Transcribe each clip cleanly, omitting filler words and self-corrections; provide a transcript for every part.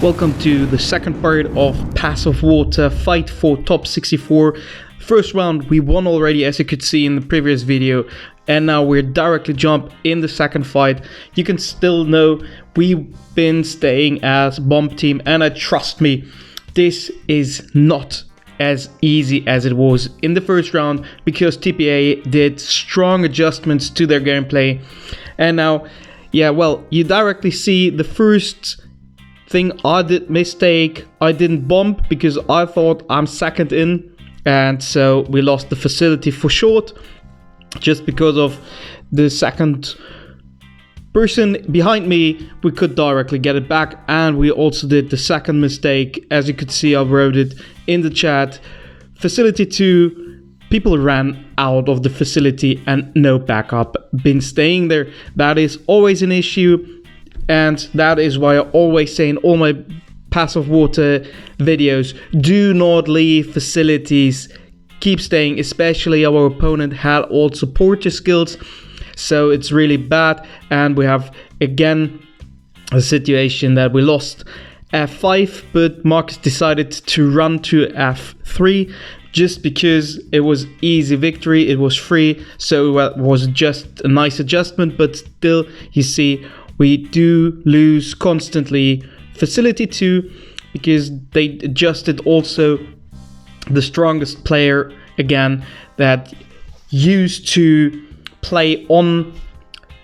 Welcome to the second part of Pass of Water Fight for Top 64. First round we won already, as you could see in the previous video, and now we're directly jump in the second fight. You can still know we've been staying as bomb team, and trust me, this is not as easy as it was in the first round because TPA did strong adjustments to their gameplay. And now, you directly see the first thing I did mistake. I didn't bomb because I thought I'm second in, and so we lost the facility for short just because of the second person behind me. We could directly get it back, and we also did the second mistake. As you could see, I wrote it in the chat. Facility 2, people ran out of the facility and no backup. Been staying there. That is always an issue. And that is why I always say in all my Pass of Water videos, do not leave facilities, keep staying, especially our opponent had all supporter skills, so it's really bad. And we have again a situation that we lost F5, but Marcus decided to run to F3 just because it was easy victory, it was free, so it was just a nice adjustment. But still, you see, we do lose constantly facility 2 because they adjusted also the strongest player again that used to play on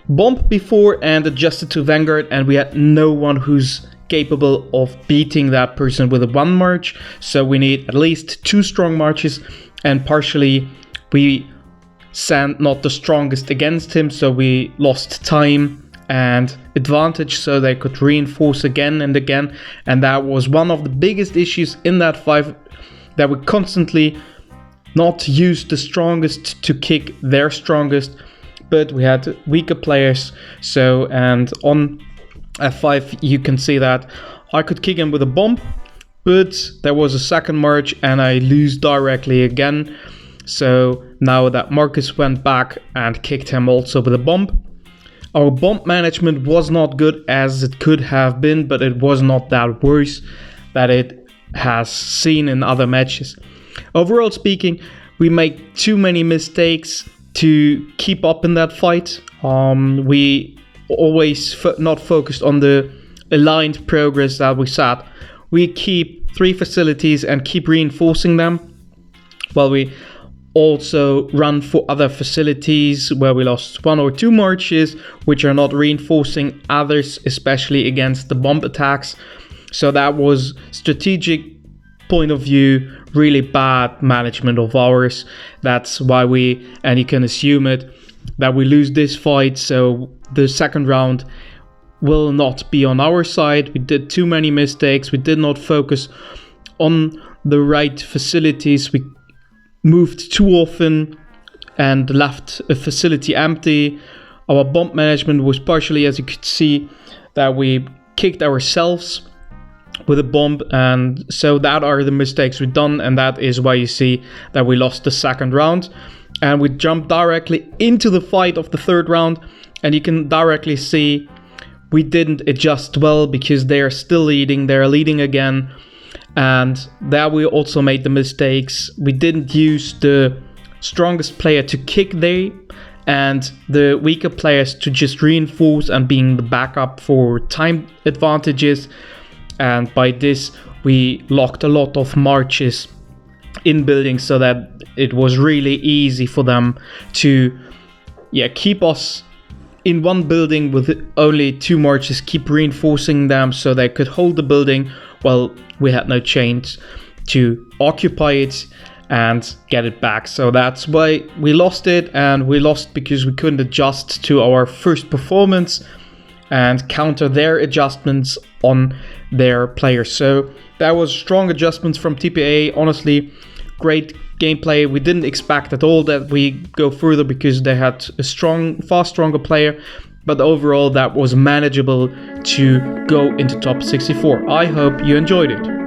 bomb before and adjusted to Vanguard, and we had no one who's capable of beating that person with a 1 march. So we need at least 2 strong marches, and partially we sent not the strongest against him, so we lost time and advantage, so they could reinforce again and again. And that was one of the biggest issues in that fight, that we constantly not used the strongest to kick their strongest, but we had weaker players. So, and on F5 you can see that I could kick him with a bomb, but there was a second march and I lose directly again. So now that Marcus went back and kicked him also with a bomb. Our bomb management was not good as it could have been, but it was not that worse that it has seen in other matches. Overall speaking, we made too many mistakes to keep up in that fight. We always not focused on the aligned progress that we set. We keep 3 facilities and keep reinforcing them, while we also run for other facilities where we lost 1 or 2 marches, which are not reinforcing others, especially against the bomb attacks. So that was strategic point of view, really bad management of ours. That's why and you can assume it, that we lose this fight. So the second round will not be on our side. We did too many mistakes. We did not focus on the right facilities. We moved too often and left a facility empty. Our bomb management was partially, as you could see, that we kicked ourselves with a bomb, and so that are the mistakes we've done, and that is why you see that we lost the second round. And we jumped directly into the fight of the third round, and you can directly see we didn't adjust well because they are still leading, they're leading again. And there we also made the mistakes. We didn't use the strongest player to kick there, and the weaker players to just reinforce and being the backup for time advantages. And by this we locked a lot of marches in buildings, so that it was really easy for them to keep us in one building with only 2 marches, keep reinforcing them so they could hold the building. Well, we had no chance to occupy it and get it back. So that's why we lost it, and we lost because we couldn't adjust to our first performance and counter their adjustments on their players. So that was strong adjustments from TPA. Honestly, great gameplay. We didn't expect at all that we go further because they had a far stronger player. But overall, that was manageable to go into top 64. I hope you enjoyed it.